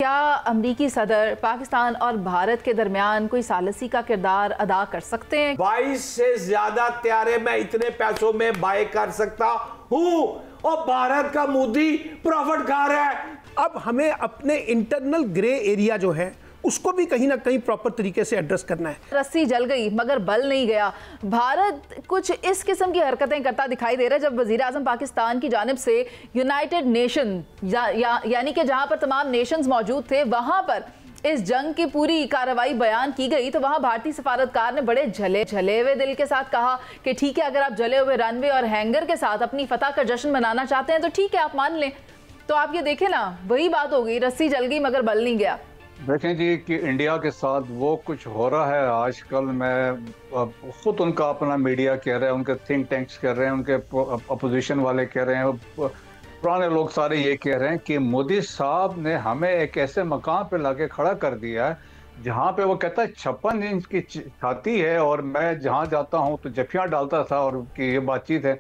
کیا امریکی صدر پاکستان اور بھارت کے درمیان کوئی ثالثی کا کردار ادا کر سکتے ہیں؟ 22 سے زیادہ طیارے میں اتنے پیسوں میں بائی کر سکتا ہوں اور بھارت کا مودی پروفٹ کھا رہا ہے۔ اب ہمیں اپنے انٹرنل گرے ایریا جو ہے اس کو بھی کہیں نہ کہیں پراپر طریقے سے ایڈریس کرنا ہے۔ رسی جل گئی مگر بل نہیں گیا۔ بھارت کچھ اس قسم کی حرکتیں کرتا دکھائی دے رہا ہے جب وزیر اعظم پاکستان کی جانب سے یونائٹڈ نیشن یعنی کہ جہاں پر تمام نیشنز موجود تھے وہاں پر اس جنگ کی پوری کارروائی بیان کی گئی، تو وہاں بھارتی سفارتکار نے بڑے جھلے ہوئے دل کے ساتھ کہا کہ ٹھیک ہے، اگر آپ جلے ہوئے رن وے اور ہینگر کے ساتھ اپنی فتح کا جشن منانا چاہتے ہیں تو ٹھیک ہے، آپ مان لیں۔ تو آپ یہ دیکھیں نا، وہی بات ہو گئی، رسی جل گئی مگر بل نہیں گیا۔ دیکھیں جی کہ انڈیا کے ساتھ وہ کچھ ہو رہا ہے آج کل، میں خود ان کا اپنا میڈیا کہہ رہے ہیں، ان کے تھنک ٹینکس کہہ رہے ہیں، ان کے اپوزیشن والے کہہ رہے ہیں، پرانے لوگ سارے یہ کہہ رہے ہیں کہ مودی صاحب نے ہمیں ایک ایسے مقام پہ لا کے کھڑا کر دیا ہے جہاں پہ وہ کہتا ہے 56 انچ کی چھاتی ہے اور میں جہاں جاتا ہوں تو جفیاں ڈالتا تھا، اور کی یہ بات چیت ہے۔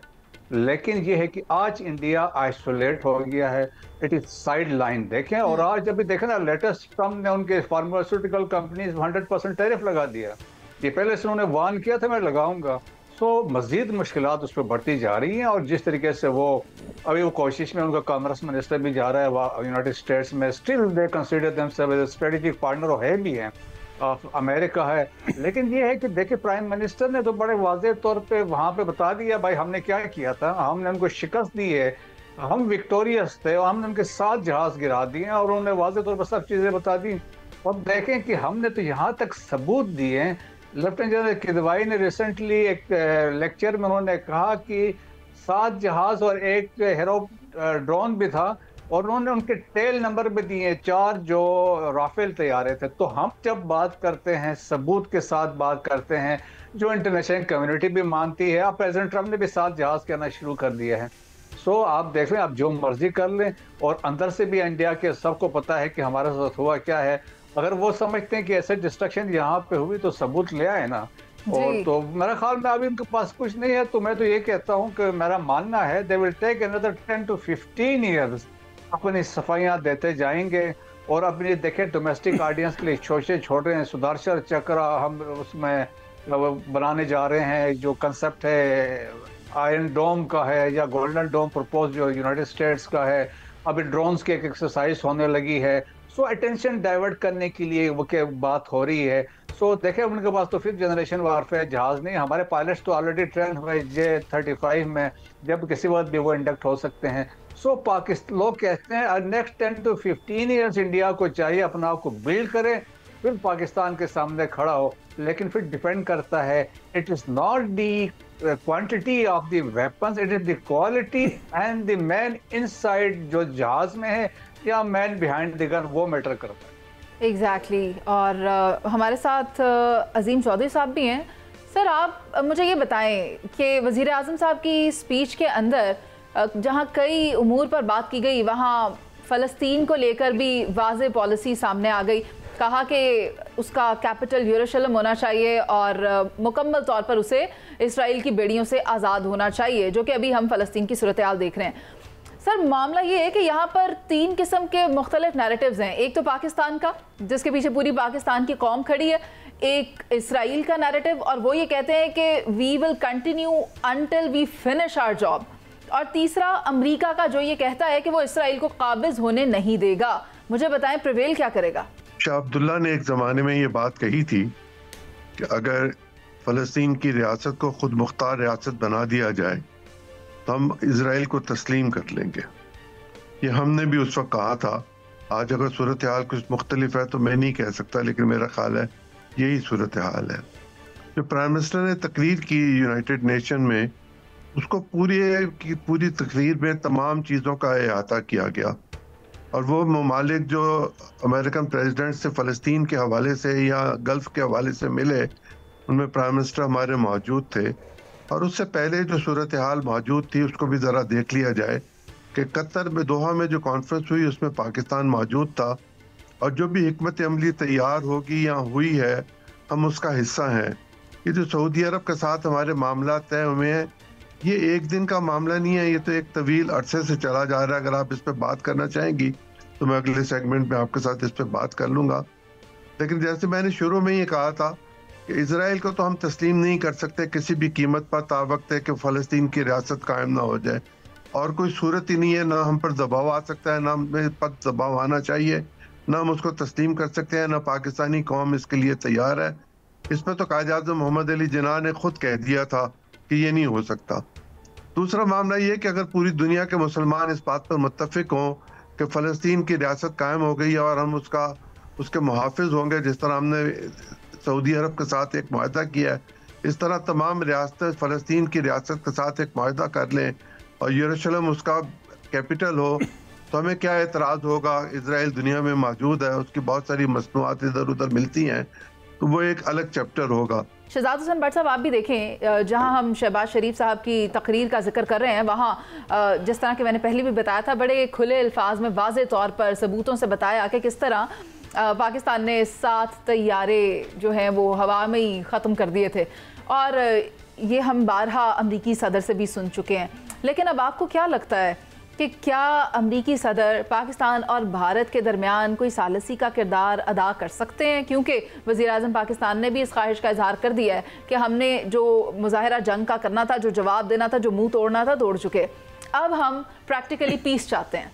لیکن یہ ہے کہ آج انڈیا آئسولیٹ ہو گیا ہے، اٹ از سائیڈ لائن۔ دیکھیں، اور آج جب بھی دیکھیں نا، لیٹسٹ ٹرمپ نے ان کے فارماسیوٹیکل کمپنیز 100% ٹیرف لگا دیا۔ یہ پہلے سے انہوں نے وارن کیا تھا میں لگاؤں گا، سو مزید مشکلات اس پہ بڑھتی جا رہی ہیں۔ اور جس طریقے سے وہ ابھی وہ کوشش میں ان کا کامرس منسٹر بھی جا رہا ہے یونائٹڈ اسٹیٹس میں، still they consider them as a strategic partner, اور ہے بھی ہیں، امریکہ ہے۔ لیکن یہ ہے کہ دیکھیں پرائم منسٹر نے تو بڑے واضح طور پہ وہاں پہ بتا دیا بھائی ہم نے کیا کیا تھا، ہم نے ان کو شکست دی ہے، ہم وکٹوریس تھے، اور ہم نے ان کے 7 جہاز گرا دیے اور انہوں نے واضح طور پر سب چیزیں بتا دی۔ اور دیکھیں کہ ہم نے تو یہاں تک ثبوت دیے ہیں۔ لیفٹیننٹ جنرل کدوئی نے ریسنٹلی ایک لیکچر میں انہوں نے کہا کہ 7 جہاز اور ایک ہیرو ڈرون بھی تھا، اور انہوں نے ان کے ٹیل نمبر بھی دیے 4 جو رافیل طیارے تھے۔ تو ہم جب بات کرتے ہیں ثبوت کے ساتھ بات کرتے ہیں، جو انٹرنیشنل کمیونٹی بھی مانتی ہے، اب پریزیڈنٹ ٹرمپ نے بھی 7 جہاز کہنا شروع کر دیا ہے۔ سو آپ دیکھ لیں، آپ جو مرضی کر لیں، اور اندر سے بھی انڈیا کے سب کو پتا ہے کہ ہمارے ساتھ ہوا کیا ہے۔ اگر وہ سمجھتے ہیں کہ ایسے ڈسٹرکشن یہاں پہ ہوئی تو ثبوت لے آئے نا۔ اور تو میرا خیال میں ابھی ان کے پاس کچھ نہیں ہے، تو میں تو یہ کہتا ہوں کہ میرا ماننا ہے they will take another 10 to 15 years اپنی صفائیاں دیتے جائیں گے، اور اپنی دیکھیں ڈومیسٹک آڈینس کے لیے چھوٹے چھوٹے ہیں، سدارشن چکرا ہم اس میں بنانے جا رہے ہیں، جو کنسپٹ ہے آئرن ڈوم کا ہے یا گولڈن ڈوم پرپوز جو یونائٹڈ اسٹیٹس کا ہے، ابھی ڈرونز کی ایک ایکسرسائز ہونے لگی ہے۔ سو اٹینشن ڈائیورٹ کرنے کے لیے وہ کہ بات ہو رہی ہے۔ سو دیکھیں ان کے پاس تو 5th جنریشن وارفیئر جہاز نہیں، ہمارے پائلٹس تو آلریڈی ٹرین ہوئے J-35 میں، جب کسی وقت بھی وہ انڈکٹ ہو سکتے ہیں۔ سو پاکستان لوگ کہتے ہیں نیکسٹ 10 to 15 ایئرس انڈیا کو چاہیے اپنا آپ کو بلڈ کرے، پھر پاکستان کے سامنے کھڑا ہو۔ لیکن پھر ڈیپینڈ کرتا ہے، it is not the quantity of the weapons, it is the quality and the man inside جو جہاز میں ہے یا مین بیہائنڈ دی گن، وہ میٹر کرتا ہے۔ ایگزیکٹلی۔ اور ہمارے ساتھ عظیم چودھری صاحب بھی ہیں۔ سر، آپ مجھے یہ بتائیں کہ وزیر اعظم صاحب کی اسپیچ کے اندر جہاں کئی امور پر بات کی گئی، وہاں فلسطین کو لے کر بھی واضح پالیسی سامنے آ گئی۔ کہا کہ اس کا کیپٹل یروشلم ہونا چاہیے اور مکمل طور پر اسے اسرائیل کی بیڑیوں سے آزاد ہونا چاہیے، جو کہ ابھی ہم فلسطین کی صورتحال دیکھ رہے ہیں۔ سر، معاملہ یہ ہے کہ یہاں پر 3 قسم کے مختلف نیریٹیوز ہیں۔ ایک تو پاکستان کا، جس کے پیچھے پوری پاکستان کی قوم کھڑی ہے، ایک اسرائیل کا نیریٹیو، اور وہ یہ کہتے ہیں کہ we will continue until we finish our job, اور تیسرا امریکہ کا جو یہ کہتا ہے کہ وہ اسرائیل کو قابض ہونے نہیں دے گا۔ مجھے بتائیں پریویل کیا کرے گا؟ شاہ عبداللہ نے ایک زمانے میں یہ بات کہی تھی کہ اگر فلسطین کی ریاست کو خود مختار ریاست بنا دیا جائے تو ہم اسرائیل کو تسلیم کر لیں گے۔ یہ ہم نے بھی اس وقت کہا تھا۔ آج اگر صورتحال کچھ مختلف ہے تو میں نہیں کہہ سکتا، لیکن میرا خیال ہے یہی صورتحال ہے۔ جو پرائم منسٹر نے تقریر کی یونائٹڈ نیشن میں، اس کو پوری تقریر میں تمام چیزوں کا احاطہ کیا گیا، اور وہ ممالک جو امریکن پریزیڈنٹ سے فلسطین کے حوالے سے یا گلف کے حوالے سے ملے، ان میں پرائم منسٹر ہمارے موجود تھے۔ اور اس سے پہلے جو صورتحال موجود تھی اس کو بھی ذرا دیکھ لیا جائے کہ قطر میں دوحہ میں جو کانفرنس ہوئی اس میں پاکستان موجود تھا، اور جو بھی حکمت عملی تیار ہوگی یا ہوئی ہے ہم اس کا حصہ ہیں۔ یہ جو سعودی عرب کے ساتھ ہمارے معاملات طے ہوئے ہیں، یہ ایک دن کا معاملہ نہیں ہے، یہ تو ایک طویل عرصے سے چلا جا رہا ہے۔ اگر آپ اس پہ بات کرنا چاہیں گی تو میں اگلے سیگمنٹ میں آپ کے ساتھ اس پہ بات کر لوں گا. لیکن جیسے میں نے شروع میں یہ کہا تھا کہ اسرائیل کو تو ہم تسلیم نہیں کر سکتے کسی بھی قیمت پر تاوقت ہے کہ فلسطین کی ریاست قائم نہ ہو جائے, اور کوئی صورت ہی نہیں ہے, نہ ہم پر دباؤ آ سکتا ہے, نہ ہم پر دباؤ آنا چاہیے, نہ ہم اس کو تسلیم کر سکتے ہیں, نہ پاکستانی قوم اس کے لیے تیار ہے. اس پہ تو قائد اعظم محمد علی جناح نے خود کہہ دیا تھا کہ یہ نہیں ہو سکتا. دوسرا معاملہ یہ کہ اگر پوری دنیا کے مسلمان اس بات پر متفق ہوں کہ فلسطین کی ریاست قائم ہو گئی اور ہم اس کے محافظ ہوں گے, جس طرح ہم نے سعودی عرب کے ساتھ ایک معاہدہ کیا ہے, اس طرح تمام ریاستیں فلسطین کی ریاست کے ساتھ ایک معاہدہ کر لیں اور یروشلم اس کا کیپٹل ہو, تو ہمیں کیا اعتراض ہوگا؟ اسرائیل دنیا میں موجود ہے, اس کی بہت ساری مصنوعات ادھر ادھر ملتی ہیں, تو وہ ایک الگ چیپٹر ہوگا. شہزاد حسین بٹ صاحب آپ بھی دیکھیں, جہاں ہم شہباز شریف صاحب کی تقریر کا ذکر کر رہے ہیں وہاں جس طرح کہ میں نے پہلے بھی بتایا تھا, بڑے کھلے الفاظ میں واضح طور پر ثبوتوں سے بتایا کہ کس طرح پاکستان نے 7 طیارے جو ہیں وہ ہوا میں ہی ختم کر دیے تھے, اور یہ ہم بارہا امریکی صدر سے بھی سن چکے ہیں. لیکن اب آپ کو کیا لگتا ہے کہ کیا امریکی صدر پاکستان اور بھارت کے درمیان کوئی ثالثی کا کردار ادا کر سکتے ہیں؟ کیونکہ وزیر اعظم پاکستان نے بھی اس خواہش کا اظہار کر دیا ہے کہ ہم نے جو مظاہرہ جنگ کا کرنا تھا, جو جواب دینا تھا, جو منہ توڑنا تھا, توڑ چکے, اب ہم پریکٹیکلی پیس چاہتے ہیں.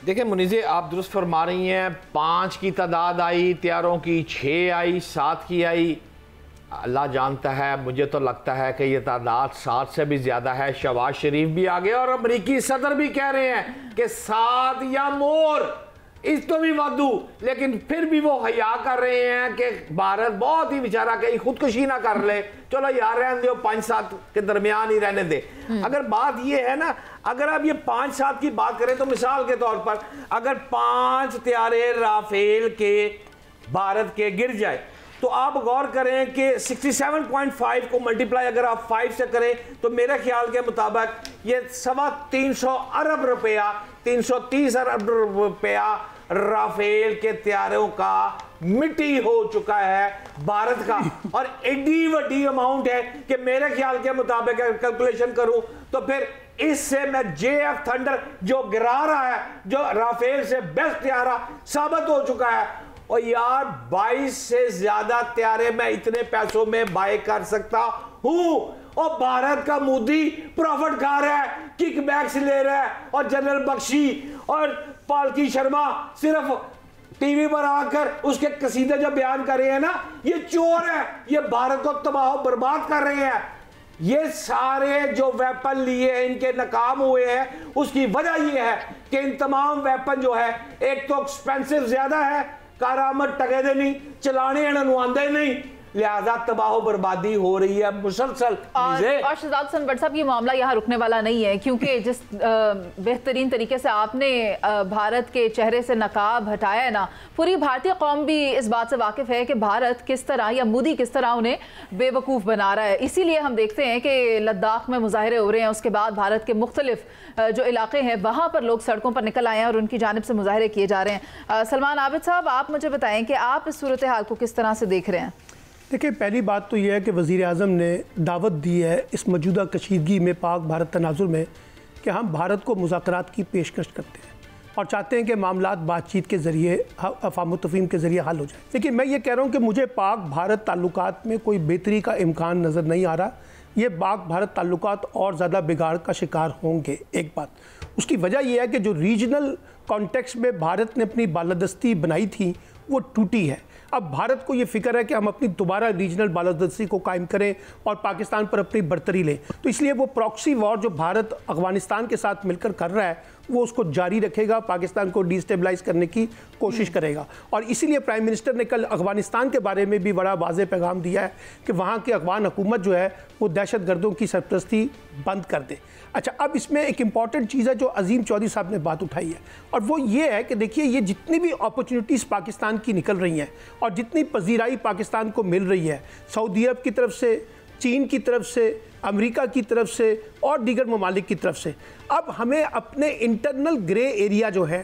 دیکھیں منیزے, آپ درست فرما رہی ہیں, 5 کی تعداد آئی طیاروں کی, 6 آئی, 7 کی آئی, اللہ جانتا ہے. مجھے تو لگتا ہے کہ یہ تعداد 7 سے بھی زیادہ ہے. شہباز شریف بھی آگے اور امریکی صدر بھی کہہ رہے ہیں کہ 7 یا مور, اس تو بھی ودو, لیکن پھر بھی وہ حیا کر رہے ہیں کہ بھارت بہت ہی بیچارہ کہیں خودکشی نہ کر لے, چلو یار رہنے دے, 5-7 کے درمیان ہی رہنے دے. اگر بات یہ ہے نا, اگر آپ یہ 5-7 کی بات کریں تو مثال کے طور پر اگر 5 طیارے رافیل کے بھارت کے گر جائے تو آپ غور کریں کہ 67.5 کو ملٹیپلائی اگر آپ 5 سے کریں تو میرے خیال کے مطابق یہ 350 ارب روپیہ 330 ارب روپیہ رافیل کے طیاروں کا مٹی ہو چکا ہے بھارت کا, اور ایڈی وڈی اماؤنٹ ہے کہ میرے خیال کے مطابق اگر کیلکولیشن کروں تو پھر اس سے میں JF تھنڈر جو گرا رہا ہے, جو رافیل سے بیسٹ طیارہ ثابت ہو چکا ہے, اور یار 22 سے زیادہ طیارے میں اتنے پیسوں میں بائی کر سکتا ہوں, اور بھارت کا مودی پروفٹ کھا رہا ہے, کک بیکس لے رہا ہے, اور جنرل بخشی اور پالکی شرما صرف ٹی وی پر آ کر اس کے قصیدے جو بیان کر رہے ہیں نا, یہ چور ہے, یہ بھارت کو تباہ و برباد کر رہے ہیں. یہ سارے جو ویپن لیے ان کے ناکام ہوئے ہیں, اس کی وجہ یہ ہے کہ ان تمام ویپن جو ہے ایک تو ایکسپینسو زیادہ ہے, کارآمد ٹگے دے نہیں, چلانے انہوں آندے نہیں, لہذا تباہ و بربادی ہو رہی ہے مسلسل. اور شہزاد حسین بٹ صاحب یہ معاملہ یہاں رکنے والا نہیں ہے, کیونکہ جس بہترین طریقے سے آپ نے بھارت کے چہرے سے نقاب ہٹایا ہے نا, پوری بھارتی قوم بھی اس بات سے واقف ہے کہ بھارت کس طرح یا مودی کس طرح انہیں بے وقوف بنا رہا ہے. اسی لیے ہم دیکھتے ہیں کہ لداخ میں مظاہرے ہو رہے ہیں, اس کے بعد بھارت کے مختلف جو علاقے ہیں وہاں پر لوگ سڑکوں پر نکل آئے ہیں اور ان کی جانب سے مظاہرے کیے جا رہے ہیں. سلمان عابد صاحب, آپ مجھے بتائیں کہ آپ اس صورتحال کو کس طرح سے دیکھ رہے ہیں؟ دیکھیں, پہلی بات تو یہ ہے کہ وزیر اعظم نے دعوت دی ہے اس موجودہ کشیدگی میں پاک بھارت تناظر میں کہ ہم بھارت کو مذاکرات کی پیشکش کرتے ہیں اور چاہتے ہیں کہ معاملات بات چیت کے ذریعے, افہام و تفہیم کے ذریعے حل ہو جائے. لیکن میں یہ کہہ رہا ہوں کہ مجھے پاک بھارت تعلقات میں کوئی بہتری کا امکان نظر نہیں آ رہا. یہ پاک بھارت تعلقات اور زیادہ بگاڑ کا شکار ہوں گے. ایک بات, اس کی وجہ یہ ہے کہ جو ریجنل کانٹیکسٹ میں بھارت نے اپنی بالادستی بنائی تھی وہ ٹوٹی ہے. اب بھارت کو یہ فکر ہے کہ ہم اپنی دوبارہ ریجنل بالادستی کو قائم کریں اور پاکستان پر اپنی برتری لیں, تو اس لیے وہ پراکسی وار جو بھارت افغانستان کے ساتھ مل کر کر رہا ہے وہ اس کو جاری رکھے گا, پاکستان کو ڈیسٹیبلائز کرنے کی کوشش کرے گا. اور اسی لیے پرائم منسٹر نے کل افغانستان کے بارے میں بھی بڑا واضح پیغام دیا ہے کہ وہاں کی افغان حکومت جو ہے وہ دہشت گردوں کی سرپرستی بند کر دے. اچھا, اب اس میں ایک امپورٹنٹ چیز ہے جو عظیم چودھری صاحب نے بات اٹھائی ہے, اور وہ یہ ہے کہ دیکھیے یہ جتنی بھی اپرچونٹیز پاکستان کی نکل رہی ہیں اور جتنی پذیرائی پاکستان کو مل رہی ہے سعودی عرب کی طرف سے, چین کی طرف سے, امریکہ کی طرف سے اور دیگر ممالک کی طرف سے, اب ہمیں اپنے انٹرنل گرے ایریا جو ہے